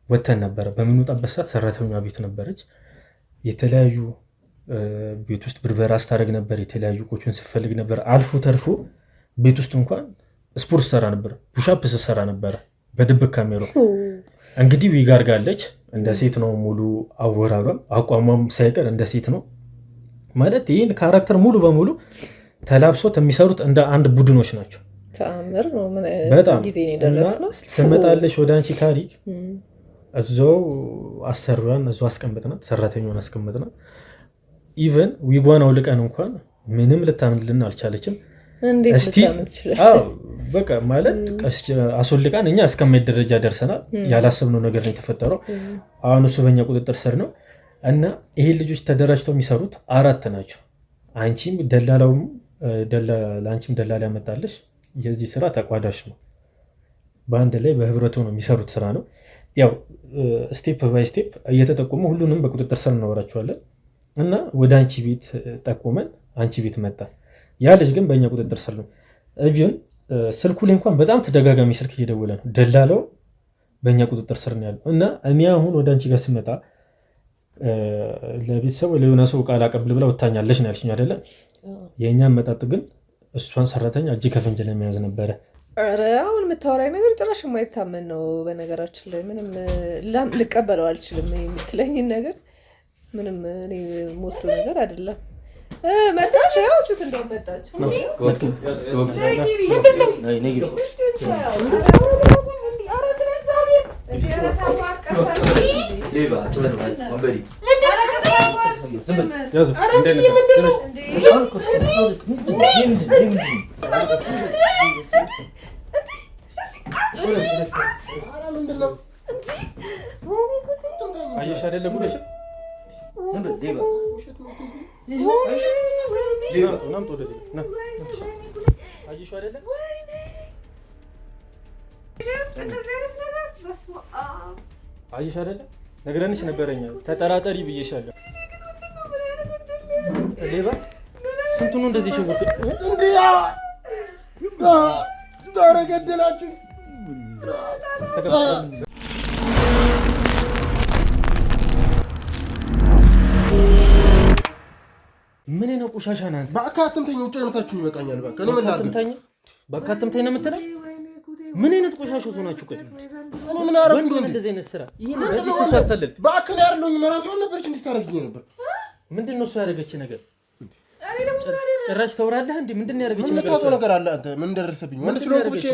ወተን ነበረ። በምንወጣበት ሰዓት ሰራተኛ ቤት ነበረች። የተለያዩ ቤት ውስጥ ብርበራ ስታደርግ ነበር። የተለያዩ ቆቹን ስፈልግ ነበር። አልፎ ተርፎ ቤት ውስጥ እንኳን ስፖርት ሰራ ነበር፣ ፑሻፕ ስሰራ ነበረ በድብቅ ካሜራ። እንግዲህ ዊግ አድርጋለች። እንደ ሴት ነው ሙሉ አወራሯም አቋሟም ሳይቀር እንደ ሴት ነው ማለት። ይህን ካራክተር ሙሉ በሙሉ ተላብሶት የሚሰሩት እንደ አንድ ቡድኖች ናቸው። ተአምር ነው። ምን በጣም ጊዜ ነው የደረስነው። ስመጣለች ወደ አንቺ ታሪክ እዛው አሰሪዋን እዛው አስቀምጥናት፣ ሰራተኛዋን አስቀምጥናት። ኢቨን ዊጓን አውልቀን እንኳን ምንም ልታምንልን አልቻለችም። እንዴት ልታምን ትችላለህ? በቃ ማለት አስወልቃን እኛ እስከማየት ደረጃ ደርሰናል። ያላሰብነው ነገር ነው የተፈጠረው። አሁን እሱ በእኛ ቁጥጥር ስር ነው እና ይሄ ልጆች ተደራጅተው የሚሰሩት 4 ናቸው። አንቺም ደላላውም ለአንቺም ደላላ ያመጣለሽ። የዚህ ስራ ተቋዳሽ ነው። በአንድ ላይ በህብረቱ ነው የሚሰሩት ስራ ነው። ያው ስቴፕ ባይ ስቴፕ እየተጠቆሙ ሁሉንም በቁጥጥር ስር እናወራቸዋለን እና ወደ አንቺ ቤት ጠቁመን አንቺ ቤት መጣ። ያ ልጅ ግን በእኛ ቁጥጥር ስር ነው። ኢቭን ስልኩ ላይ እንኳን በጣም ተደጋጋሚ ስልክ እየደወለ ነው። ደላላው በእኛ ቁጥጥር ስር ነው ያለው እና እኔ አሁን ወደ አንቺ ጋር ስመጣ ለቤተሰብ ለሆነ ሰው ቃል አቀብል ብላ ወታኛለች ነው ያልሽኝ አይደለ? የእኛ አመጣጥ ግን እሷን ሰራተኛ እጅ ከፍንጅ ለመያዝ ነበረ። ኧረ አሁን የምታወራኝ ነገር ጭራሽ የማይታመን ነው። በነገራችን ላይ ምንም ልቀበለው አልችልም። የምትለኝን ነገር ምንም እኔ የምወስደው ነገር አይደለም። መጣች ያውቹት እንደውም መጣች። አየሽ አይደለ ጉደሽ አየሽ አይደለ ነገረንሽ ነበረኛ ተጠራጠሪ ብዬሻለሁ። ሌባ ስንቱ ነው እንደዚህ ሸወቅ ዳረ ገደላችሁ። ምን ነው ቆሻሻ ናንተ በአካተምተኛ ውጭ አይነታችሁ ይበቃኛል። በቃ እኔ ምን ላድርግ? በአካተምተኛ ነው የምትለው? ምን አይነት ቆሻሻ ሆናችሁ ቀጥ እኔ ምን አረኩኝ? እንደዚህ አይነት ስራ ይሄን በዚህ ሲሳተልል በአካል ያርለኝ መራሱ ነበርች እንዲታረግኝ ነበር። ምንድነው እሱ ያደረገች ነገር? ጭራሽ ተወራለህ እንዴ? ምንድነው ያደረገች ነገር? ምን የምታውቀው ነገር አለ አንተ? ምን ደረሰብኝ? ወንድ ስለሆንኩ ብቻ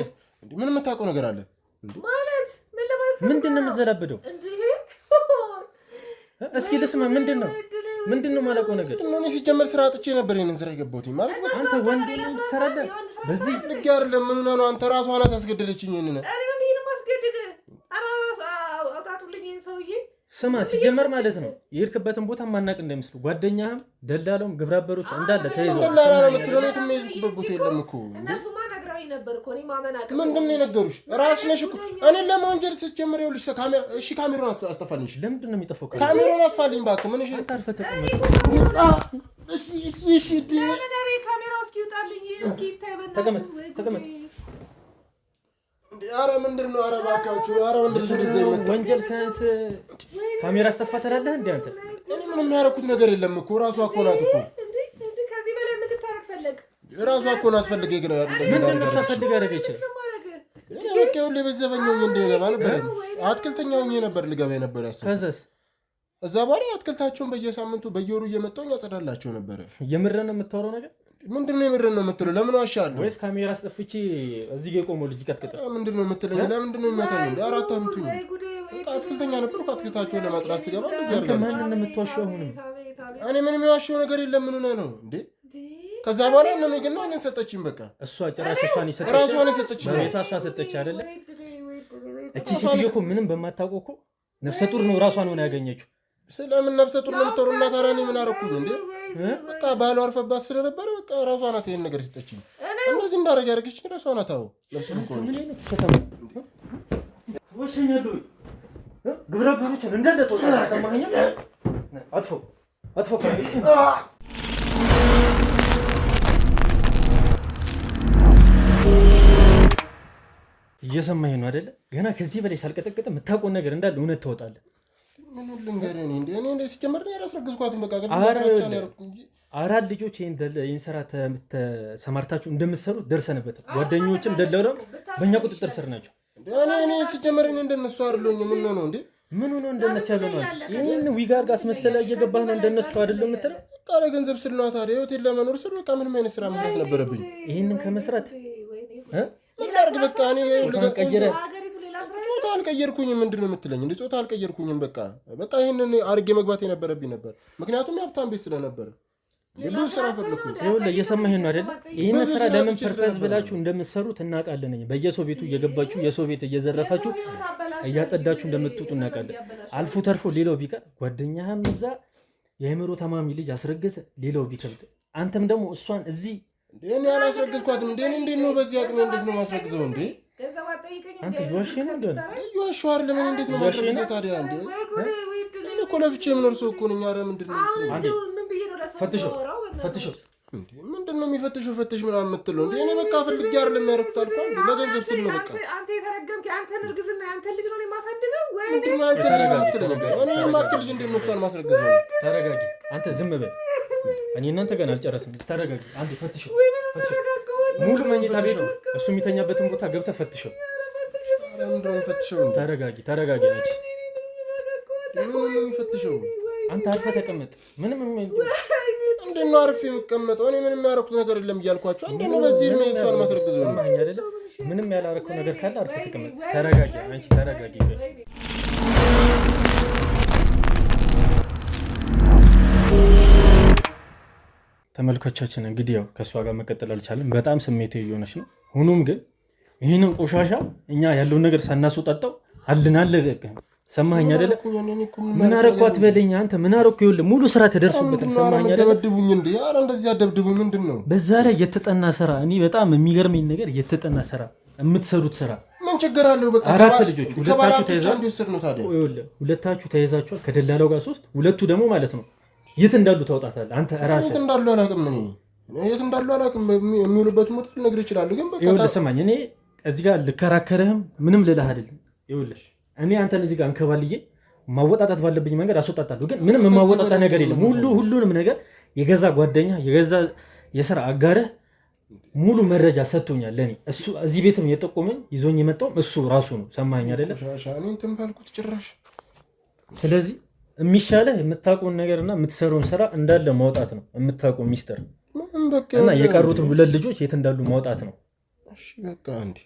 ምን የምታውቀው ነገር አለ ማለት? ምን ለማለት ምንድነው የምትዘላበደው? እስኪ ልስማ። ምንድነው ማለቀው ነገር? እኔ ሲጀመር ስራ አጥቼ ነበር ይሄንን ስራ የገባሁት ማለት ነው። አንተ ወንድ ልጅ ትሰራለህ በዚህ ልክ አይደለም። ምን ነው አንተ ራሷ ናት ያስገደደችኝ። ይሄንን ስማ፣ ሲጀመር ማለት ነው የሄድክበትን ቦታ ማናቅ እንደምስሉ ጓደኛህም ደላላውም ግብረአበሮች እንዳለ ተይዘው ደላላ ነው የምትለው። የትም የሄድኩበት ቦታ የለም እኮ። እነሱማ ነግራኝ ነበር እኮ እኔ ማመን አቅም። ምንድን ነው የነገሩሽ? ራስሽ ነሽ እኮ እኔን ለመወንጀል ስትጀምር ይኸውልሽ ካሜራ ካሜራውን አስጠፋልኝ። ለምንድን ነው የሚጠፋው? ካሜራውን አጥፋልኝ እባክህ። ምን እሺ፣ አታርፈህ ተቀመጥ። እሺ ካሜራው እስኪ ይውጣልኝ፣ እስኪ ይታይ። ተቀመጥ። ኧረ ምንድን ነው? ኧረ እባካችሁ! ኧረ ወንድም እንደዚህ ይመጣ ወንጀል ሳያንስ ካሜራ አስጠፋ ትላለህ እንዴ አንተ? እኔ ምንም ያደረኩት ነገር የለም እኮ። ራሷ እኮ ናት እኮ። ከዚህ በላይ ምን ልታረግ ፈለግ? ራሷ እኮ ናት ፈልጌ ግን ምንድን ነው ፈልጋ ያደረገች? እኔ በቃ ይኸውልህ በዘበኛው እንደገባ ነበር። አትክልተኛው ነበር ልገባ ነበር ያሰብኩት። ከዛስ እዛ በኋላ አትክልታቸውን በየሳምንቱ በየወሩ እየመጣሁ ያጸዳላቸው ነበር። የምርህን ነው የምታወራው ነገር? ምንድነው የምርህን ነው የምትለው? ለምን ዋሻለሁ? ወይስ ካሜራ አስጠፍቼ እዚህ ጋር ቆሞ ልጅ ቀጥቅጥ? ምንድነው የምትለኝ? ለምንድነው የሚመታኝ? እንደ አራት አምቱኝ። በቃ አትክልተኛ ነበርኩ። አትክልታቸውን ለማጽዳት ስገባ እንደዚህ አድርጋለሁ። ማንን ነው የምትዋሸው? አሁንም እኔ ምንም የዋሸው ነገር የለም። ምን ሆነህ ነው እንዴ? ከዛ በኋላ እነ ግን እኔን ሰጠችኝ። በቃ እሷ ጭራሽ እሷን ይሰጠች ራሷን የሰጠችኝ በቤቷ እሷ ሰጠች አይደለ? እቺ ሴትዮ እኮ ምንም በማታውቀው እኮ ነፍሰ ጡር ነው ራሷን ሆነ ያገኘችው። ስለምን ነፍሰ ጡር ነው የምትወሩ? እና ታዲያ እኔ ምን አደረኩኝ እንዴ? በቃ ባሏ አርፈባት ስለነበረ በቃ ራሷ ናት ይሄን ነገር የሰጠችኝ። እንደዚህ እንዳደረግ ያደረገችኝ ራሷ ናት። አዎ ነፍሰ ጡር ነች። ወሽኛለሁ ግብረአበሮችን እንዳለ ተወጣ ሰማኸኝ? አጥፎ እየሰማኸኝ ነው አይደለ? ገና ከዚህ በላይ ሳልቀጠቅጥ የምታውቀውን ነገር እንዳለ እውነት ታወጣለህ። ምን ልንገርህ እኔ እንደ ሲጀመር ነው ያላስረግዝኳትም። በቃ ግን አራት ልጆች ይሄን ስራ ተሰማርታችሁ እንደምትሰሩት ደርሰንበታል። ጓደኞችም ደለለው በእኛ ቁጥጥር ስር ናቸው። እኔ ሲጀመር እኔ እንደነሱ አይደለሁም። ምን ነው እንዴ? ምን ሆኖ እንደነሱ ያለ ነው? ይሄን ዊጋር ጋር አስመሰለ እየገባህ ነው እንደነሱ አይደለም የምትለው? ቃለ ገንዘብ ስል ነው ታዲያ ህይወቴን ለመኖር ስል በቃ ምንም አይነት ስራ መስራት ነበረብኝ። ይሄንን ከመስራት ምን ላድርግ? በቃ እኔ ቀየረ ጾታ አልቀየርኩኝም። ምንድን ነው የምትለኝ? እንደ ጾታ አልቀየርኩኝም። በቃ ይሄንን አድርጌ መግባት የነበረብኝ ነበር። ምክንያቱም የሀብታም ቤት ስለነበረ ብዙ ስራ ፈለኩኝ። ይኸውልህ እየሰማኸኝ ነው አይደል? ይህን ስራ ለምን ፐርፐዝ ብላችሁ እንደምትሰሩት እናውቃለን። በየሰው ቤቱ እየገባችሁ የሰው ቤት እየዘረፋችሁ እያጸዳችሁ እንደምትወጡ እናውቃለን። አልፎ ተርፎ ሌላው ቢቀር ጓደኛህም እዛ የአእምሮ ታማሚ ልጅ አስረገዘ፣ ሌላው ቢከብድ አንተም ደግሞ እሷን እዚህ እኔ አላስረገዝኳትም። እንዴት ነው በዚህ አቅሜ እንዴት ነው ማስረግዘው እንዴ? አንተ ይዋሽ ነው እንዴ? ይዋሽ አይደለም። እንዴት ነው ማስረግዘው ታዲያ እንዴ? እኔ እኮ ለፍቼ የምኖር ሰው እኮ ነኝ። ኧረ ምንድን ነው ፈትሾ እንዴ ምንድነው የሚፈትሽው ፈትሽ ምናምን የምትለው እንዴ? እኔ በቃ ፈልጌ አይደለም ያደረኩት አልኩ እንዴ ለገንዘብ ስል ነው። በቃ አንተ የተረገምክ አንተን እርግዝና አንተን ልጅ ነው የማሳድገው ወይ ምንድነው አንተ ልጅ ነው የምትለው? እኔ የማክል ልጅ እንዴት ነው እሷን ማስረገዝ ነው? ተረጋጊ አንተ ዝም በል። እኔ እናንተ ገና አልጨረስም። ተረጋጊ አንተ ፈትሽው። ሙሉ መኝታ ቤቱ እሱ የሚተኛበትን ቦታ ገብተህ ፈትሽው። ምንድነው የሚፈትሸው? ተረጋጊ አንቺ ምንድነው የሚፈትሸው? አንተ አርፈህ ተቀመጥ። ምንም እንዴት ነው አርፌ የምቀመጠው? እኔ ምንም ያደረኩት ነገር የለም እያልኳቸው እንዴት ነው በዚህ እድሜ እሷን ማስረገዝ ነው? ሰማኸኝ አይደለ? ምንም ያላረከው ነገር ካለ አርፈህ ተቀመጥ። ተረጋጊ አንቺ ተረጋጊ። ተመልካቾቻችን እንግዲህ ያው ከእሷ ጋር መቀጠል አልቻለም። በጣም ስሜታዊ እየሆነች ነው። ሆኖም ግን ይህንን ቆሻሻ እኛ ያለውን ነገር ሳናስወጣጣው አለቀ። ሰማኸኝ አይደለ? ምን አረኳት በለኝ አንተ ምን አረኩ? ይኸውልህ ሙሉ ስራ ተደርሶበታል። ሰማኸኝ አይደለ? ደብድቡኝ እንዴ? ኧረ እንደዚህ አደብድቡኝ ምንድነው? በዛ ላይ የተጠና ስራ እኔ በጣም የሚገርመኝ ነገር የተጠና ስራ የምትሰሩት ስራ ምን ችግር አለው? በቃ አራት ልጆች ሁለታችሁ ተይዛችኋል ከደላላው ጋር 3 ሁለቱ ደግሞ ማለት ነው የት እንዳሉ ታውጣታለህ አንተ ራስህ። የት እንዳሉ አላውቅም እኔ የት እንዳሉ አላውቅም። የሚውሉበት ሞት ልነግርህ እችላለሁ ግን በቃ ይኸውልህ ስማኝ እኔ እዚህ ጋር ልከራከርህም ምንም ልልህ አይደለም። ይኸውልህ እኔ አንተን እዚህ ጋር እንከባልዬ ማወጣጣት ባለብኝ መንገድ አስወጣጣለሁ ግን ምንም የማወጣጣ ነገር የለም። ሁሉንም ነገር የገዛ ጓደኛ የገዛ የሥራ አጋርህ ሙሉ መረጃ ሰጥቶኛል ለኔ። እሱ እዚህ ቤትም የጠቆመኝ ይዞኝ የመጣው እሱ ራሱ ነው። ሰማኸኝ አይደለ? እኔን ተንፋልኩት ጭራሽ። ስለዚህ የሚሻለህ የምታውቀውን ነገርና የምትሰሩን ስራ እንዳለ ማውጣት ነው። የምታውቀው ሚስጥር እና የቀሩትን 2 ልጆች የት እንዳሉ ማውጣት ነው። እሺ በቃ እንዴ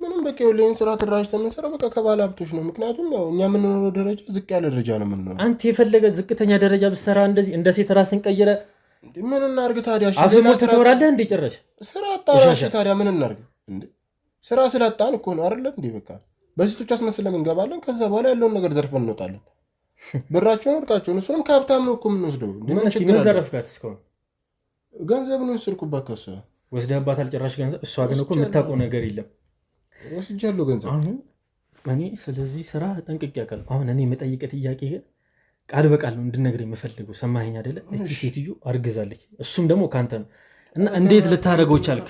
ምንም በቃ ይኸውልህ ስራ ተደራጅተን የምንሰራው በቃ ከባለ ሀብቶች ነው። ምክንያቱም ያው እኛ የምንኖረው ደረጃ ዝቅ ያለ ደረጃ ነው የምንኖረው። አንተ የፈለገ ዝቅተኛ ደረጃ ብትሰራ እንደዚህ እንደ ሴት ራስን ቀይረ ምን እናርግ ታዲያ? እሺ ሌላ ስራ ትወራለህ እንዴ? ጭራሽ ስራ አጣራሽ ታዲያ ምን እናርግ እንዴ? ስራ ስላጣን እኮ ነው አይደል እንዴ? በቃ በሴቶች አስመስለን እንገባለን። ከዛ በኋላ ያለውን ነገር ዘርፈን እንወጣለን። ብራቸውን ወድቃቸውን እሱንም ከሀብታም ነው እኮ የምንወስደው። ምን ችግር ዘረፍካት? እስካሁን ገንዘብ ነው የወሰድኩባት ከእሷ ወስደህባታል ጭራሽ ገንዘብ። እሷ ግን እኮ የምታውቀው ነገር የለም። ወስጃለሁ ገንዘብ። አሁን እኔ ስለዚህ ስራ ጠንቅቄ አውቃለሁ። አሁን እኔ የምጠይቅህ ጥያቄ ግን ቃል በቃል ነው እንድነግርህ የምፈልገው። ሰማኸኝ አይደለ? እቺ ሴትዮ አርግዛለች፣ እሱም ደግሞ ካንተ ነው እና እንዴት ልታደርገው ቻልክ?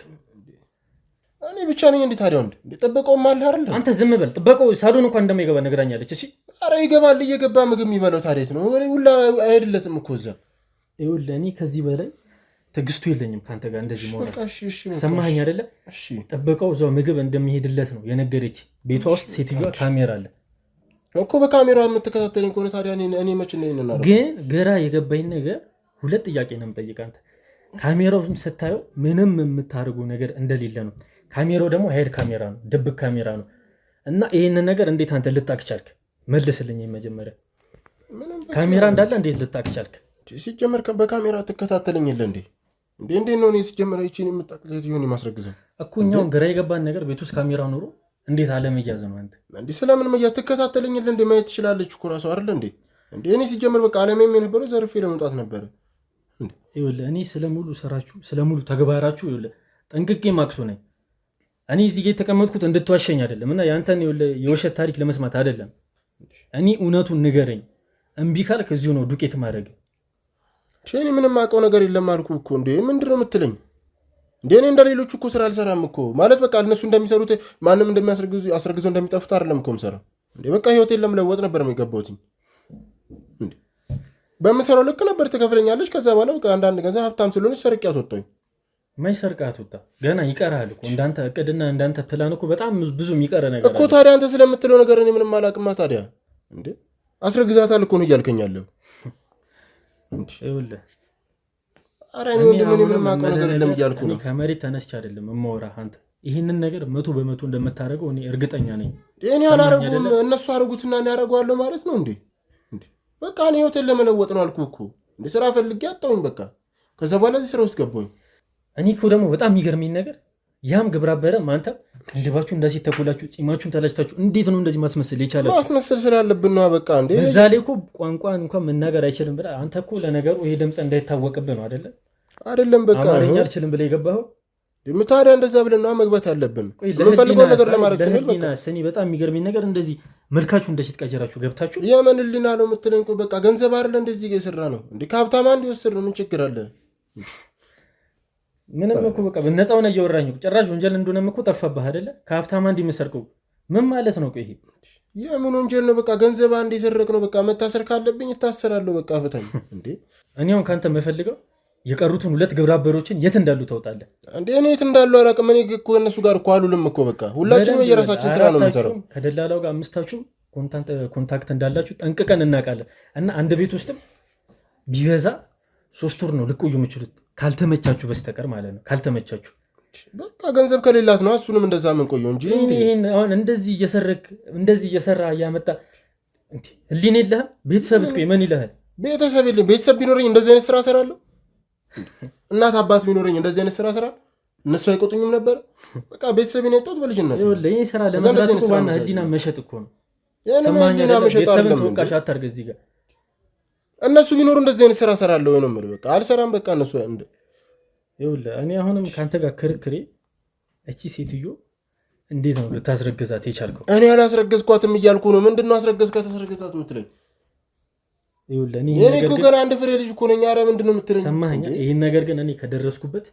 እኔ ብቻ ነኝ እንዴ ታዲያ? እንዴ ጥበቃውም አለ አይደል? አንተ ዝም በል። ጥበቃው ሳሎን እንኳን እንደማይገባ ነግራኛለች። እሺ ኧረ ይገባል። እየገባ ምግብ የሚበላው ታዲያ ነው ሁላ አይደለትም እኮ እዛ። ይኸውልህ እኔ ከዚህ በላይ ትዕግስቱ የለኝም ካንተ ጋር እንደዚህ መሆን። ሰማኸኝ አይደለ? ጥበቃው እዛው ምግብ እንደሚሄድለት ነው የነገረች። ቤቷ ውስጥ ሴትዮዋ ካሜራ አለ እኮ። በካሜራ የምትከታተለኝ ከሆነ ታዲያ እኔ መች ነው ይነናል? ግን ግራ የገባኝ ነገር 2 ጥያቄ ነው የምጠይቅህ አንተ። ካሜራውን ስታየው ምንም የምታደርገው ነገር እንደሌለ ነው። ካሜራው ደግሞ ሄድ ካሜራ ነው፣ ድብቅ ካሜራ ነው። እና ይሄንን ነገር እንዴት አንተ ልታክ ቻልክ? መልስልኝ መጀመሪያ። ካሜራ እንዳለ እንዴት ልታክ ቻልክ? ሲጀመር በካሜራ ትከታተለኝ የለ እንዴ? እንዴት ነው እኔ ሲጀመር ይቺን የምታቅለት ይሆን የማስረግዘው እኮ። እኛውን ግራ የገባን ነገር ቤት ውስጥ ካሜራ ኖሮ እንዴት አለመያዝ ነው አንተ? እንዴ ስለምን መያዝ? ትከታተለኝ የለ እንዴ? ማየት ትችላለች እኮ ራሷ አይደል እንዴ? እኔ ሲጀመር በቃ አለሜም የነበረው ዘርፌ ለመምጣት ነበረ። ይኸውልህ እኔ ስለሙሉ ስራችሁ ስለሙሉ ተግባራችሁ ይኸውልህ ጠንቅቄ ማክሶ ነኝ። እኔ እዚህ ጋር የተቀመጥኩት እንድትዋሸኝ አይደለም እና ያንተን የውሸት ታሪክ ለመስማት አይደለም። እኔ እውነቱን ንገረኝ። እምቢ ካልክ እዚሁ ነው ዱቄት ማድረግ። እኔ ምንም አውቀው ነገር የለም አልኩህ እኮ። እንዴ ምንድን ነው የምትለኝ እንዴ? እኔ እንደሌሎቹ እኮ ስራ አልሰራም እኮ። ማለት በቃ እነሱ እንደሚሰሩት ማንም አስረግዘው እንደሚጠፉት አይደለም እኮ የምሰራው። እንዴ በቃ ህይወቴን ለመለወጥ ነበር የገባሁት። እንዴ በምሰራው ልክ ነበር ትከፍለኛለች። ከዛ በኋላ በቃ አንዳንድ ገንዘብ ሀብታም ስለሆነች ሰርቂያት ወጣሁኝ። ማይ ሰርቃት ወጣ? ገና ይቀርሃል እኮ እንዳንተ እቅድና እንዳንተ ፕላን እኮ በጣም ብዙ የሚቀር ነገር እኮ። ታዲያ አንተ ስለምትለው ነገር እኔ ምንም አላውቅማ። ታዲያ እንዴ አስረግዛታል እኮ ነው እያልከኛለሁ። ይኸውልህ ኧረ እኔ ወንድሜ ምንም አውቀው ነገር የለም እያልኩ ነው። ከመሬት ተነስቼ አይደለም የማወራህ። አንተ ይህንን ነገር 100% እንደምታደርገው እኔ እርግጠኛ ነኝ። እኔ አላረጉም፣ እነሱ አረጉትና እኔ ያደርገዋለሁ ማለት ነው እንዴ? በቃ እኔ ህይወቴን ለመለወጥ ነው አልኩህ እኮ። እንዴ ስራ ፈልጌ አጣሁኝ በቃ። ከዛ በኋላ እዚህ ስራ ውስጥ ገባሁኝ። እኔ እኮ ደግሞ በጣም የሚገርመኝ ነገር ያም ግብረ አበረም አንተ ቅንድባችሁ እንደዚህ ተኮላችሁ ጺማችሁን ተላጭታችሁ እንዴት ነው እንደዚህ ማስመሰል የቻላችሁ? ማስመሰል ስላለብን ነው በቃ። እንዴ እዛ ላይ እኮ ቋንቋን እንኳን መናገር አይችልም ብለህ አንተ እኮ ለነገሩ ይሄ ድምፅ እንዳይታወቅብህ ነው አይደለ? አይደለም በቃ አማርኛ አልችልም ብለህ የገባኸው። ታዲያ እንደዛ ብለን ነው መግባት ያለብን። የምንፈልገውን ነገር ለማድረግ ስንል በቃ እኔ በጣም የሚገርመኝ ነገር እንደዚህ መልካችሁ እንደዚህ ተቀየራችሁ ገብታችሁ የምን ህሊና ነው የምትለኝ? በቃ ገንዘብ አይደለ እንደዚህ እየሰራ ነው እንዴ? ከሀብታም አንድ ይወስድ ነው ምን ችግር አለ? ምንም እኮ በቃ ነፃውን እያወራኝ ጭራሽ ወንጀል እንደሆነም እኮ ጠፋብህ አይደለ? ከሀብታማ እንዲመሰርቀው ምን ማለት ነው? ይሄ የምን ወንጀል ነው? በቃ ገንዘብ አንድ የሰረቅ ነው። በቃ መታሰር ካለብኝ እታሰራለሁ። በቃ ፍታኝ እንዴ! እኔ አሁን ከአንተ የምፈልገው የቀሩትን 2 ግብረ አበሮችን የት እንዳሉ ታውጣለህ እንዴ? እኔ የት እንዳሉ አላውቅም። እኔ እኮ እነሱ ጋር እኮ አሉልም እኮ በቃ ሁላችንም የራሳችን ስራ ነው የምንሰራው። ከደላላው ጋር 5ታችሁ ኮንታክት እንዳላችሁ ጠንቅቀን እናውቃለን። እና አንድ ቤት ውስጥም ቢበዛ 3 ወር ነው ልቆዩ የምችሉት ካልተመቻችሁ በስተቀር ማለት ነው። ካልተመቻችሁ በቃ ገንዘብ ከሌላት ነው እሱንም እንደዛ ምን ቆየው እንጂ አሁን እንደዚህ እየሰረክ እንደዚህ እየሰራ እያመጣ እንዴ ህሊና የለህም? ቤተሰብ እስኪ ምን ይልሃል? ቤተሰብ የለኝ። ቤተሰብ ቢኖረኝ እንደዚህ አይነት ስራ እሰራለሁ። እናት አባት ቢኖረኝ እንደዚህ አይነት ስራ እሰራለሁ። እነሱ አይቆጡኝም ነበር። በቃ ቤተሰብ ነው የጠጡት በልጅነት። ይሄ ስራ ለመስራት እኮ ዋና ህሊና መሸጥ እኮ ነው። ህሊና መሸጥ አይደለም። ተወቃሽ አታርግ እዚህ ጋር እነሱ ቢኖሩ እንደዚህ አይነት ስራ እሰራለሁ ወይ ነው የምልህ። በቃ አልሰራም። በቃ እነሱ ይኸውልህ እኔ አሁንም ከአንተ ጋር ክርክሬ እቺ ሴትዮ እንዴት ነው ልታስረግዛት የቻልከው? እኔ አላስረገዝኳትም እያልኩ ነው። ምንድን ነው አስረገዝካት አስረገዛት የምትለኝ? ይኸውልህ እኔ እኮ ገና አንድ ፍሬ ልጅ እኮ ነኝ። ኧረ ምንድን ነው የምትለኝ? ሰማኸኝ? ይህን ነገር ግን እኔ ከደረስኩበት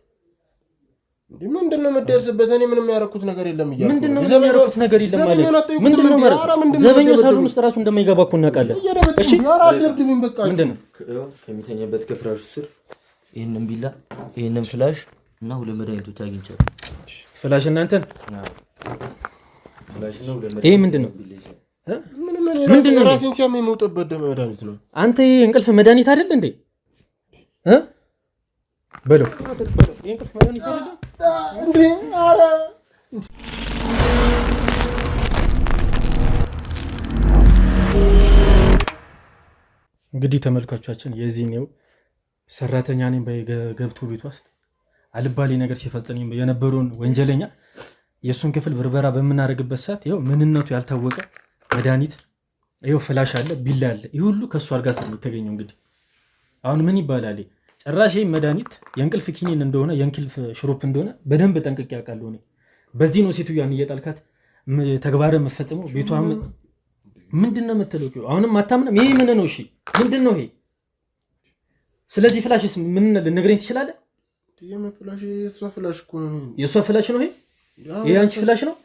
ምንድን ነው የምትደርስበት? እኔ ምንም ያደረኩት ነገር የለም እያልኩ ምንድን ነው ያደረኩት ነገር የለም ማለት ምንድን ነው ማለት ዘበኛው ሳሎን ውስጥ ራሱ እንደማይገባ እኮ እናውቃለን። እሺ ምንድን ነው ከሚተኛበት ከፍራሹ ስር ይህንን ቢላ ይህንን ፍላሽ እና 2 መድኃኒቶች አግኝቻለሁ። ፍላሽ እናንተን ይሄ ምንድን ነው? ምንድን ነው? ራሴን ሲያመኝ የምውጥበት መድኃኒት ነው። አንተ ይሄ እንቅልፍ መድኃኒት አይደል እንዴ? በለው ይሄ እንቅልፍ መድኃኒት አይደል እንዴ? ኧረ እንግዲህ ተመልካቾቻችን የዚህ ነው ሰራተኛ ነኝ በገብቶ ቤት ውስጥ አልባሌ ነገር ሲፈጽም የነበረውን ወንጀለኛ የሱን ክፍል ብርበራ በምናደርግበት ሰዓት ይኸው ምንነቱ ያልታወቀ መድኃኒት ይኸው ፍላሽ አለ፣ ቢላ አለ። ይህ ሁሉ ከሱ አልጋ ስር የተገኘው እንግዲህ አሁን ምን ይባላል? ጭራሽ መድኃኒት የእንቅልፍ ኪኒን እንደሆነ የእንቅልፍ ሽሮፕ እንደሆነ በደንብ ጠንቅቄ አውቃለሁ። በዚህ ነው ሴትዮዋን እየጣልካት ተግባረ መፈጸመው። ቤቷ ምንድን ነው የምትለው? አሁንም አታምንም? ይሄ ምን ነው? እሺ ምንድን ነው ይሄ? ስለዚህ ፍላሽስ ምን ልነግረኝ ትችላለህ? የእሷ ፍላሽ ነው ይሄ? ይሄ አንቺ ፍላሽ ነው?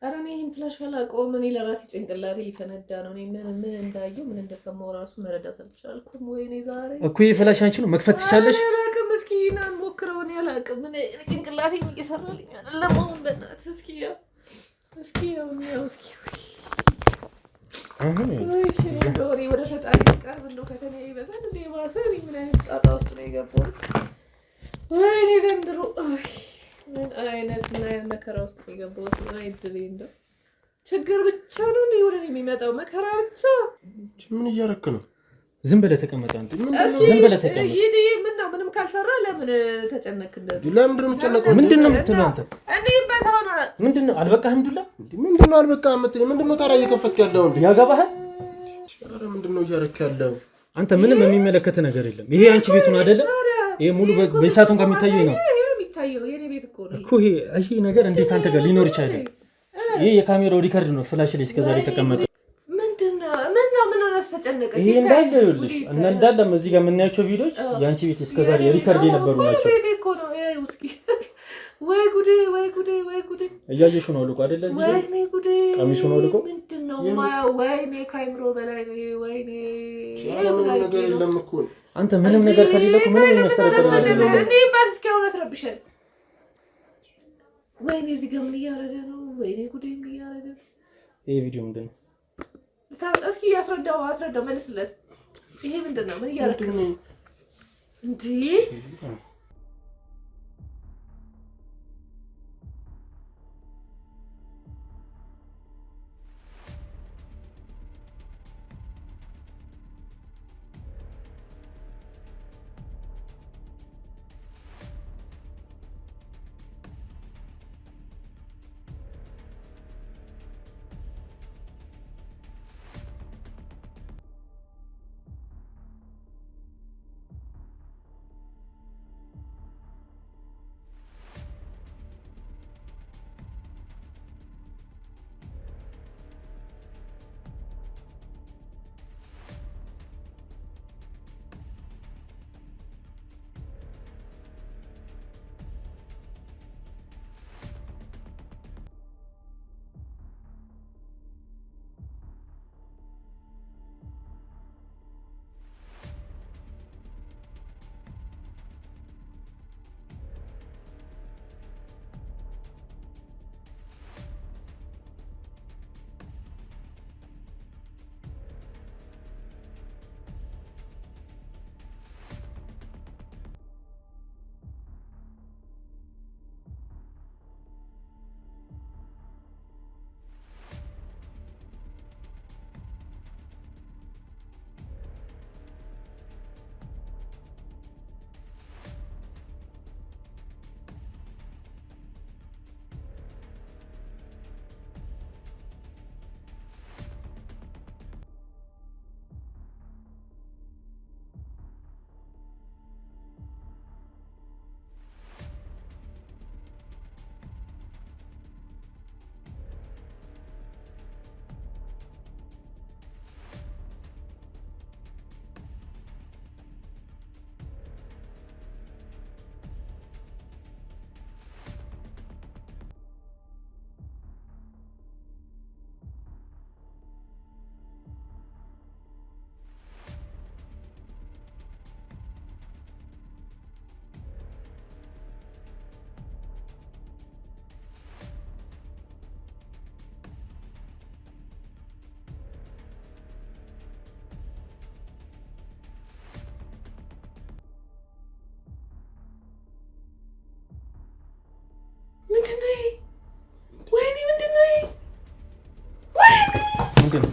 ኧረ እኔ ይሄን ፍላሽ አላውቀውም። እኔ ለራሴ ጭንቅላቴ ሊፈነዳ ነው። እኔ ምን እንዳየው ምን እንደሰማው ራሱ መረዳት አልቻልኩም። ወይኔ ዛሬ እኮ ይሄ ፍላሽ አንቺ ነው መክፈት ትችላለሽ? አላውቅም። እስኪ ና እንሞክረው። እኔ አላውቅም። ምን ጭንቅላቴ እየሰራልኝ አይደለም አሁን። በእናትህ እስኪ ያው አሁን እንደው ወደ ፈጣሪ ቀርብ እንደው ከተኔ ይበዛል እንደ ባሰ ምን አይነት ጣጣ ውስጥ ነው የገባሁት? ወይኔ ዘንድሮ ምን አይነት መከራ ውስጥ ነው የገባሁት? አይድሬ እንደው ችግር ብቻ ነው እንደ ወደ እኔ የሚመጣው መከራ ብቻ። ምን እያደረክ ነው? ዝም ብለህ ተቀመጥ አንተ። ዝም ብለህ ተቀመጥ። ምንም ካልሰራ ለምን ተጨነክ? እንደዚህ ለምንድን ነው የምትጨነቀው? ምንድን ነው የምትለው አንተ? እኔ በታና ምንድን ነው አልበቃህም? ዱላ ምንድን ነው አልበቃህም የምትለኝ? ምንድን ነው ታዲያ እየከፈትክ ያለው እንዴ? ያገባህ? ኧረ ምንድን ነው እያደረክ ያለው? አንተ ምንም የሚመለከት ነገር የለም። ይሄ አንቺ ቤቱ ነው አይደለ? ይሄ ሙሉ በሳቱን ከሚታየው ነው የኔ ቤት እኮ ይሄ ነገር እንዴት አንተ ጋር ሊኖር ይችላል? ይሄ የካሜራው ሪከርድ ነው ፍላሽ ላይ እስከዛሬ ተቀመጠ። ይሄ እንዳለ ይኸውልሽ እና እንዳለም እዚህ ጋር የምናያቸው ቪዲዮዎች የአንቺ ቤት እስከዛሬ ሪከርድ የነበሩ ናቸው። ወይ ጉዴ ወይ ጉዴ ወይ ጉዴ! እያየሽ ነው አልቆ አይደለ? እዚህ ወይኔ ጉዴ! ቀሚሱ ነው አልቆ። ምንድነው ማያው? ወይኔ ካይምሮ በላይ ነው። ወይኔ ምንም ነገር የለም እኮ አንተ ምንም ነገር ከሌለ እኮ ምንም የሚያስተረክረው ነገር የለም። እኔ ባስ እስካሁን አትረብሸን። ወይኔ እዚህ ጋር ምን እያደረገ ነው? ወይኔ ጉዴ ምን እያደረገ ነው? ይሄ ቪዲዮ ምንድን ነው? እስኪ አስረዳው መልስለት። ይሄ ምንድን ነው? ምን እያደረገ ነው እንዴ?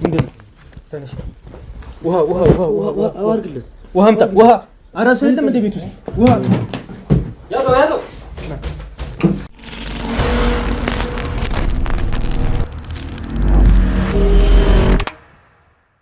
ምንድን ነው? ተነሽ። ውሃ አዋርግለት ውሃ አምጣ። ውሃ ኧረ ሰው የለም እንደ ቤት ውስጥ ውሃ ያዘው